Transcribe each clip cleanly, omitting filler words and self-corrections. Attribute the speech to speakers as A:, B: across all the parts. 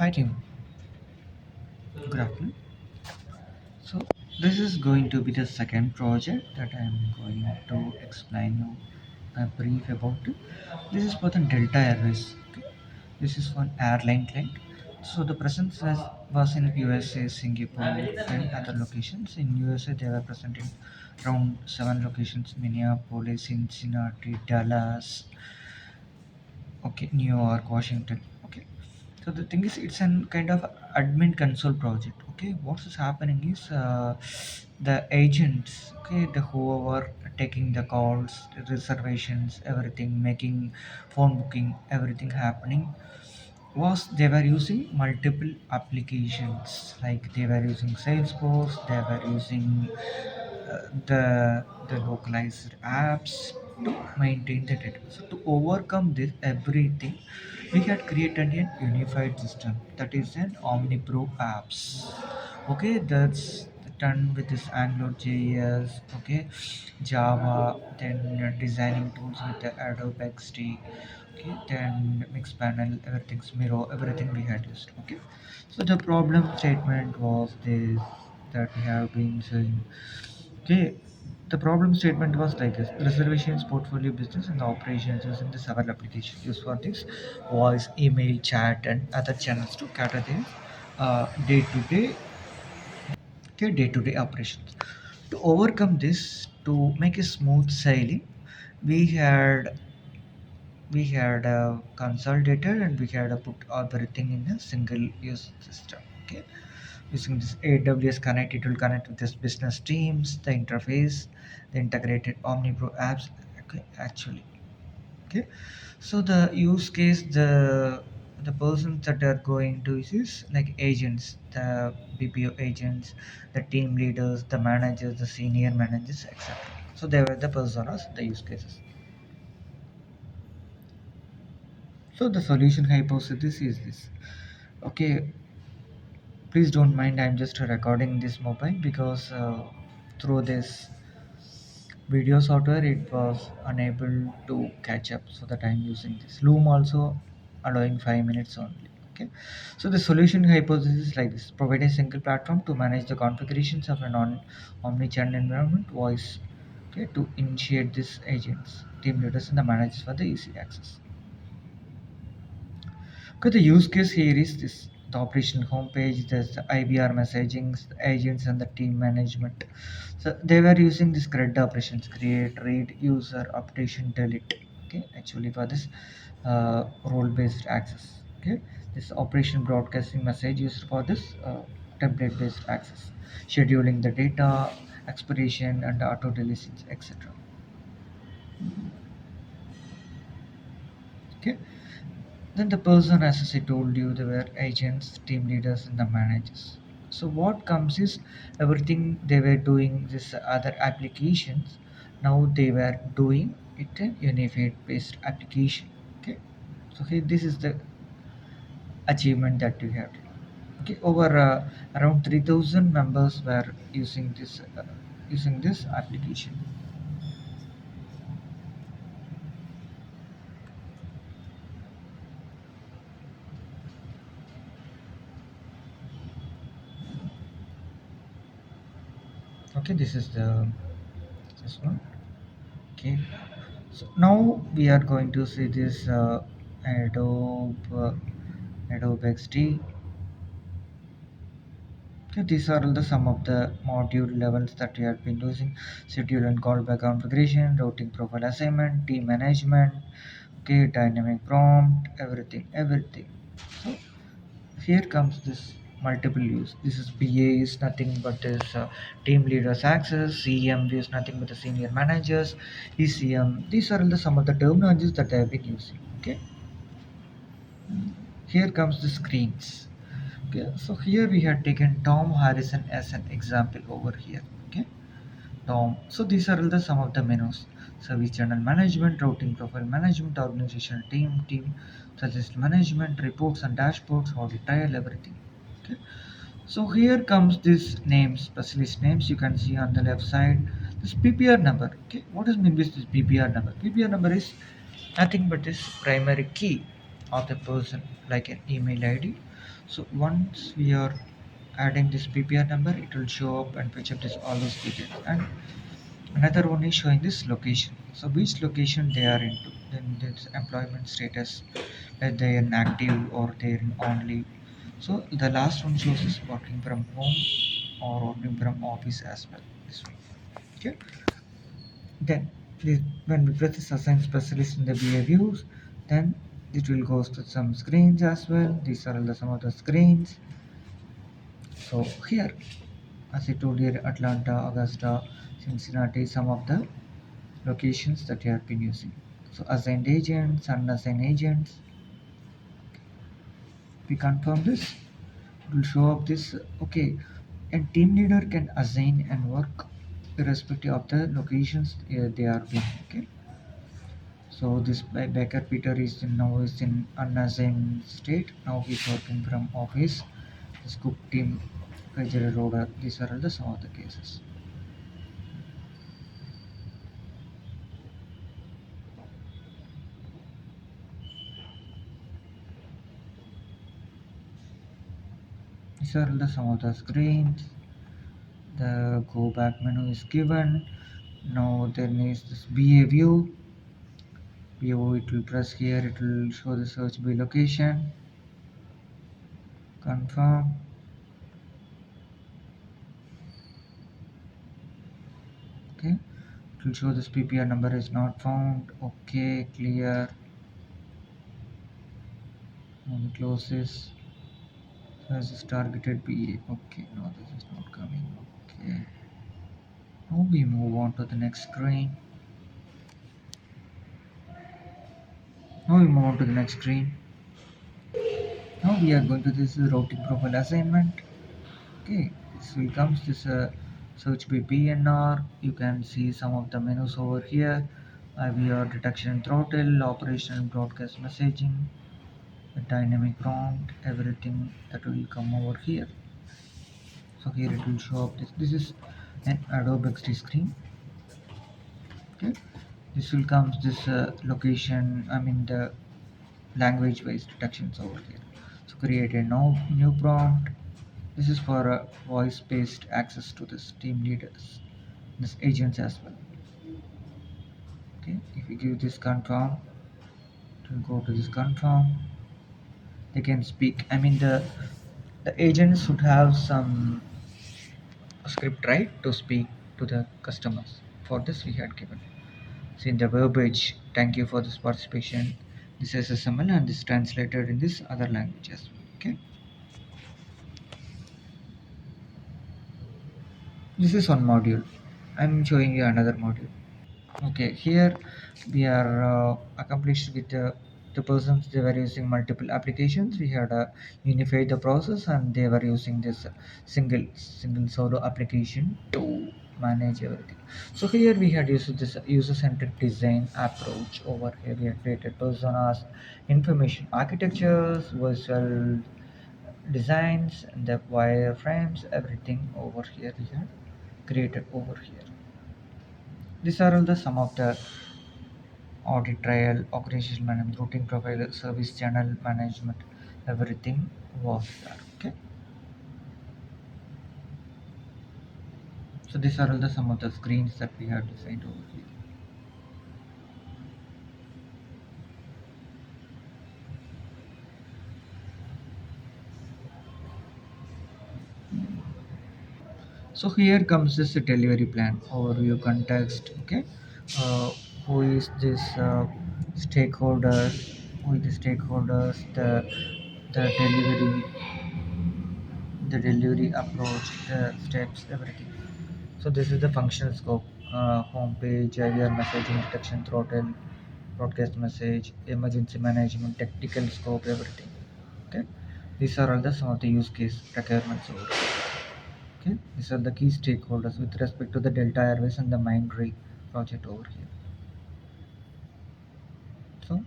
A: Hi team, good afternoon. So this is going to be the second project that I am going to explain you a brief about it. This is for the Delta Airways. Okay. This is for an airline client. So the presence was in USA, Singapore, and other locations. In USA, they were present in around seven locations: Minneapolis, Cincinnati, Dallas, okay, New York, Washington. Okay. So the thing is, it's an kind of admin console project. Okay, what is happening is the agents, okay, the whoever taking the calls, the reservations, everything, making phone booking, everything happening was they were using multiple applications. Like they were using Salesforce, they were using the localized apps to maintain the data. So to overcome this everything, we had created a unified system that is an Omnipro apps. Okay, that's done with this Angular JS, okay, Java, then designing tools with the Adobe XD, okay, then mix panel, everything's Miro, everything we had used. Okay, so the problem statement was this that we have been saying. Okay, the problem statement was like this: reservations, portfolio business, and the operations using the several applications used for this voice, email, chat, and other channels to cater their day-to-day, okay, day-to-day operations. To overcome this, to make a smooth sailing, we had we had consolidated and we had put everything in a single use system. Okay, using this AWS Connect, it will connect with this business teams, the interface, the integrated Omnipro apps. Okay, actually, okay. So the use case, the persons that are going to is like agents, the BPO agents, the team leaders, the managers, the senior managers, etc. So they were the personas, the use cases. So the solution hypothesis is this. Okay, please don't mind. I'm just recording this mobile because through this video software it was unable to catch up, so that I'm using this Loom also allowing 5 minutes only. Okay, so the solution hypothesis is like this: provide a single platform to manage the configurations of a omni-channel environment, voice, okay, to initiate these agents, team leaders, and the managers for the easy access. Okay, the use case here is this: the operational homepage, there's the IVR messaging, the agents, and the team management. So they were using this CRUD operations: create, read, user, updation, delete. Okay, actually for this role-based access. Okay, this operation broadcasting message used for this template-based access, scheduling the data, expiration, and auto deletions, etc. Okay. Then the person, as I told you, they were agents, team leaders, and the managers. So what comes is everything they were doing this other applications. Now they were doing it a unified based application. Okay. So here this is the achievement that we have. Okay. Over around 3,000 members were using this application. Okay. This one. Okay. So now we are going to see this Adobe, Adobe XD. Okay, these are all the some of the module levels that we have been using: schedule and callback configuration, routing profile assignment, team management, okay, dynamic prompt, everything. So here comes this multiple use. This is BA is nothing but this team leaders access, CM is nothing but the senior managers, ECM. These are all the some of the terminologies that I have been using. Okay, here comes the screens. Okay, so here we have taken Tom Harrison as an example over here. Okay, Tom. So these are all the some of the menus: service channel management, routing profile management, organizational team, suggest management, reports and dashboards, audit trial, everything. Okay. So here comes this names, specialist names. You can see on the left side this PPR number. Okay, what does mean with this PPR number? PPR number is nothing but this primary key. of the person, like an email ID. So once we are adding this PPR number, it will show up and fetch up this all those details. And another one is showing this location. So which location they are into. Then this employment status, whether they are inactive or they are on leave. So the last one shows is working from home or working from office as well. This way. Okay. Then when we press this assign specialist in the behaviors, then it will go to some screens as well. These are some of the screens. So here, as I told you, Atlanta, Augusta, Cincinnati, some of the locations that you have been using. So assigned agents, unassigned agents. We confirm this. It will show up this. Okay, and team leader can assign and work irrespective of the locations they are in. Okay. So this Baker Peter is now is in unassigned state. Now he's working from office. This cook team, Kajara Roda. These are all the some of the cases. These are all the some of the screens. The go back menu is given. Now there is this BA view. BO it will press here. It will show the search by location. Confirm. Okay. It will show this PPR number is not found. Okay. Clear. Now we close this. This is targeted BA. Okay, no, this is not coming. Okay. Now we move on to the next screen. Now we move on to the next screen. Now we are going to this routing profile assignment. Okay, this will comes this search by PNR. You can see some of the menus over here. IVR detection and throttle, operational broadcast messaging, the dynamic prompt, everything that will come over here. So here it will show up this. This is an Adobe XD screen. Okay, this will come this location. I mean the language based detections over here. So create a new prompt. This is for voice based access to this team leaders, this agents as well. Okay, if you give this confirm, it will go to this confirm. They can speak. I mean the agents should have some script right to speak to the customers. For this we had given. So in the verbiage, thank you for this participation. This is SML and this translated in this other language as well. Okay. This is one module. I'm showing you another module. Okay, here we are accomplished with the persons they were using multiple applications. We had unified the process and they were using this single solo application to manage everything. So here we had used this user-centric design approach. Over here we have created personas, information architectures, visual designs, and the wireframes, everything over here we have created over here. These are all the some of the audit trail, organization management, routing profile, service channel management, everything was there. Okay. So these are all the some of the screens that we have designed over here. So here comes this delivery plan overview context. Okay. Uh, who is this stakeholder? Who is the stakeholders? The delivery approach, the steps, everything. So this is the functional scope. Home page, IVR messaging, detection throttle, broadcast message, emergency management, technical scope, everything. Okay. These are all the some of the use case requirements over here. Okay. These are the key stakeholders with respect to the Delta Airways and the Mindray project over here. So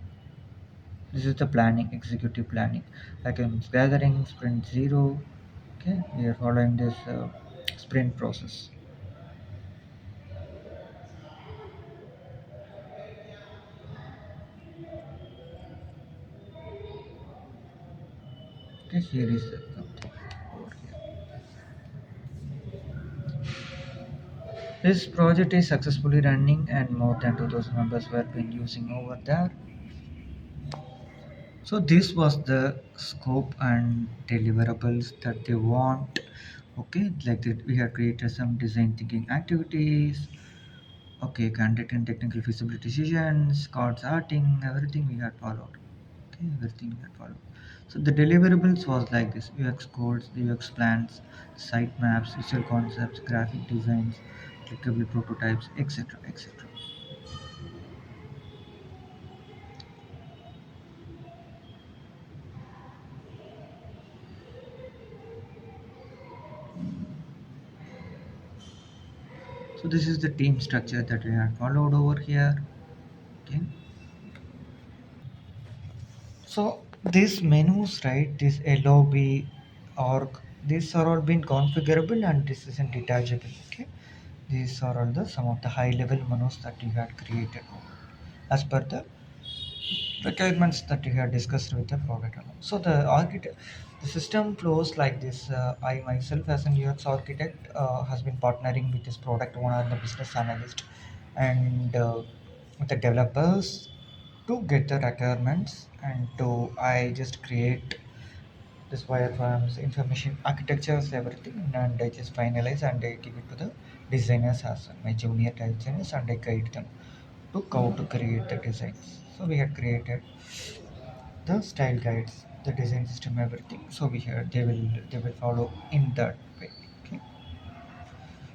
A: this is the planning, executive planning. Like gathering, sprint zero. Okay. We are following this sprint process. Okay, here is something over here. This project is successfully running and more than 2000 members were been using over there. So this was the scope and deliverables that they want. Okay, like that we have created some design thinking activities. Okay, conducting technical feasibility decisions, cards arting, everything we had followed. Okay, everything we had followed. So the deliverables was like this: UX codes, the UX plans, site maps, visual concepts, graphic designs, clickable prototypes, etc., etc. So this is the team structure that we had followed over here. Okay. So these menus, right? This LOB, org, these are all been configurable and this isn't detachable. Okay. These are all the some of the high level menus that you had created as per the requirements that you had discussed with the product owner. So the system flows like this. I myself, as an UX architect, has been partnering with this product owner and the business analyst, and the developers to get the requirements, and to I just create this wireframes, information architectures, everything, and I just finalize and I give it to the designers as well, my junior designers, and I guide them to how to create the designs. So we had created the style guides, the design system, everything. So we had they will follow in that way. Okay.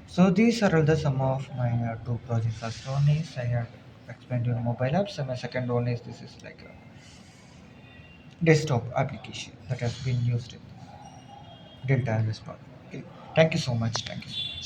A: So these are all the some of my two projects. First one is I had explained you mobile apps, and my second one is this is like a desktop application that has been used in Delta Airways project. Okay. Thank you so much. Thank you so much.